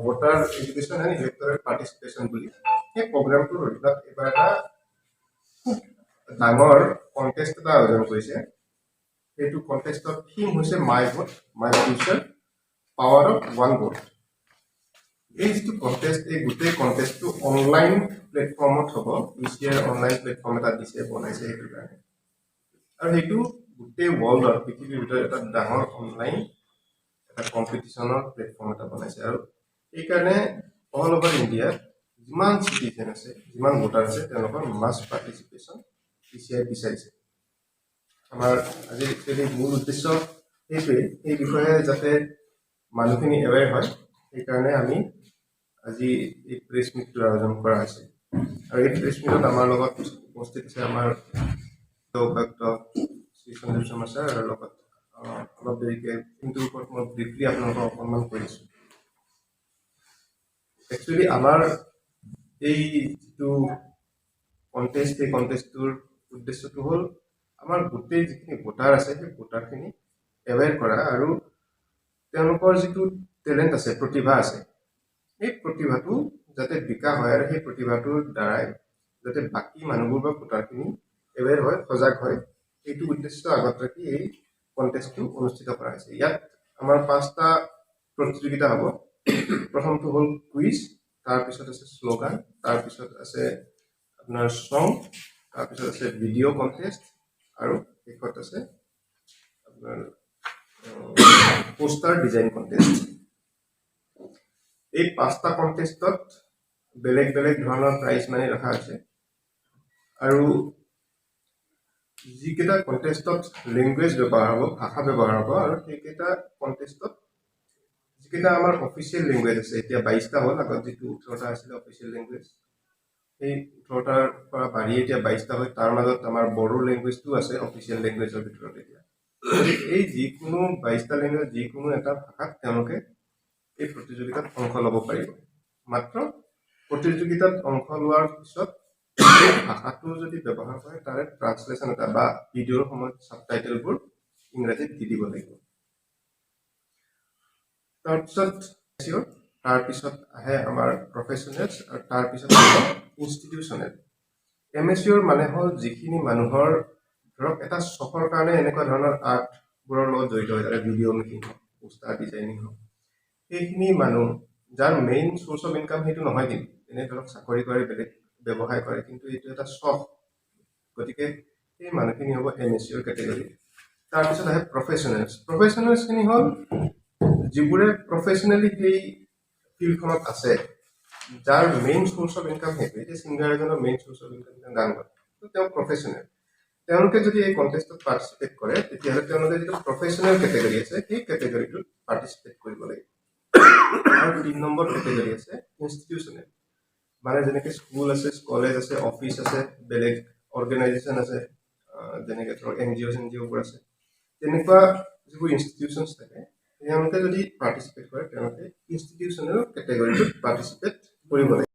Voter education and electoral participation বুলি সেই প্ৰগ্ৰামটোৰ অধীনত এইবাৰ এটা খুব ডাঙৰ কণ্টেষ্ট এটা আয়োজন কৰিছে। সেইটো কণ্টেষ্টৰ থিম হৈছে মাই vote my future power of one vote. এই যিটো কণ্টেষ্ট, এই গোটেই কণ্টেষ্টটো অনলাইন প্লেটফৰ্মত হ'ব। UCI অনলাইন প্লেটফৰ্ম এটা দিছে, বনাইছে সেইটো কাৰণে। আৰু সেইটো গোটেই ৱৰ্ল্ডৰ পৃথিৱীৰ ভিতৰত এটা ডাঙৰ অনলাইন এটা কম্পিটিশ্যনৰ প্লেটফৰ্ম এটা বনাইছে। আৰু সেইকাৰণে অল অভাৰ ইণ্ডিয়াত যিমান চিটিজেন আছে, যিমান ভোটাৰ আছে, তেওঁলোকৰ মাছ পাৰ্টিচিপেশ্যন UCI বিচাৰিছে। আমাৰ আজি একচুৱেলি মূল উদ্দেশ্য সেইটোৱেই, সেই বিষয়ে যাতে মানুহখিনি এৱেৰ হয়, সেইকাৰণে আমি আজি এই প্ৰেছ মিটটোৰ আয়োজন কৰা হৈছে। আৰু এই প্ৰেছ মিটত আমাৰ লগত উপস্থিত আছে আমাৰ উপায়ুক্ত শ্ৰী সঞ্জীৱ শৰ্মা ছাৰ, আৰু লগত অলপ দেৰিকৈ কিন্তু ওপৰত মই ব্ৰিফলি আপোনালোকক অকণমান কৈ দিছোঁ। একচুৱেলি আমাৰ এই যিটো কণ্টেষ্ট, সেই কণ্টেষ্টটোৰ উদ্দেশ্যটো হ'ল আমাৰ গোটেই যিখিনি ভোটাৰ আছে, সেই ভোটাৰখিনি এৱেৰ কৰা আৰু তেওঁলোকৰ যিটো টেলেণ্ট আছে, প্ৰতিভা আছে, সেই প্ৰতিভাটো যাতে বিকাশ হয় আৰু সেই প্ৰতিভাটোৰ দ্বাৰাই যাতে বাকী মানুহবোৰ বা ভোটাৰখিনি এৱেৰ হয়, সজাগ হয়, সেইটো উদ্দেশ্য আগত ৰাখি এই কণ্টেষ্টটো অনুষ্ঠিত কৰা হৈছে। ইয়াত আমাৰ 5টা প্ৰতিযোগিতা হ'ব। প্ৰথমটো হ'ল কুইজ, তাৰপিছত আছে শ্লোগান, তাৰপিছত আছে আপোনাৰ ছং, তাৰপিছত আছে ভিডিঅ' কণ্টেষ্ট, আৰু শেষত আছে আপোনাৰ পোষ্টাৰ ডিজাইন কণ্টেষ্ট। এই 5টা কণ্টেষ্টত বেলেগ বেলেগ ধৰণৰ প্ৰাইজ মানি ৰখা হৈছে। আৰু যিকেইটা কণ্টেষ্টত লেংগুৱেজ ব্যৱহাৰ হ'ব, ভাষা ব্যৱহাৰ হ'ব, আৰু সেইকেইটা কণ্টেষ্টত যিকেইটা আমাৰ অফিচিয়েল লেংগুৱেজ আছে, এতিয়া 22টা হ'ল, আগত যিটো 18টা আছিলে অফিচিয়েল লেংগুৱেজ, সেই 18টাৰ পৰা বাঢ়ি এতিয়া 22টা হয়। তাৰ মাজত আমাৰ বড়ো লেংগুৱেজটো আছে অফিচিয়েল লেংগুৱেজৰ ভিতৰত। এতিয়া এই যিকোনো 22টা লেংগুৱেজ, যিকোনো এটা ভাষাত তেওঁলোকে এই প্ৰতিযোগিতাত অংশ ল'ব পাৰিব। মাত্ৰ প্ৰতিযোগিতাত অংশ লোৱাৰ পিছত এই ভাষাটো যদি ব্যৱহাৰ কৰে, তাৰে ট্ৰান্সলেশ্যন এটা বা ভিডিঅ'ৰ সময়ত ছাবটাইটেলবোৰ ইংৰাজীত দি দিব লাগিব। তাৰপিছত আহে আমাৰ প্ৰফেচনেলছ, আৰু তাৰপিছত ইনষ্টিটিউচনেল। MSUৰ মানে হ'ল যিখিনি মানুহৰ ধৰক এটা চখৰ কাৰণে এনেকুৱা ধৰণৰ আৰ্টবোৰৰ লগত জড়িত হৈ থাকে, ভিডিঅ' মেকিং হওক, পোষ্টাৰ ডিজাইনিং হওক, সেইখিনি মানুহ যাৰ মেইন চ'ৰ্চ অফ ইনকাম সেইটো নহয়, কিন্তু এনে ধৰক চাকৰি কৰে, বেলেগ ব্যৱসায় কৰে, কিন্তু এইটো এটা চখ। গতিকে সেই মানুহখিনি হ'ব MSUৰ কেটেগৰী। তাৰপিছত আহে প্ৰফেচনেলছ। প্ৰফেচনেলছখিনি হ'ল যিবোৰে প্ৰফেচনেলি সেই ফিল্ডখনত আছে, যাৰ মেইন চ'ৰ্চ অফ ইনকাম সেইটো। এতিয়া ছিংগাৰ এজনৰ মেইন চ'ৰ্চ অফ ইনকাম গান গায়, তেওঁ প্ৰফেচনেল। তেওঁলোকে যদি এই কণ্টেষ্টত পাৰ্টিচিপেট কৰে, তেতিয়াহ'লে তেওঁলোকে যিটো প্ৰফেচনেল কেটেগৰী আছে, সেই কেটেগৰীটোত পাৰ্টিচিপেট কৰিব লাগিব। আৰু 3 নম্বৰ কেটেগৰী আছে ইনষ্টিটিউচনেল। মানে যেনেকৈ স্কুল আছে, কলেজ আছে, অফিচ আছে, বেলেগ অৰ্গেনাইজেশ্যন আছে, যেনেকৈ ধৰক NGOবোৰ আছে, তেনেকুৱা যিবোৰ ইনষ্টিটিউচনছ থাকে, তেওঁলোকে যদি পাৰ্টিচিপেট কৰে, তেওঁলোকে ইনষ্টিটিউচনেল কেটেগৰীটোত পাৰ্টিচিপেট কৰিব লাগিব।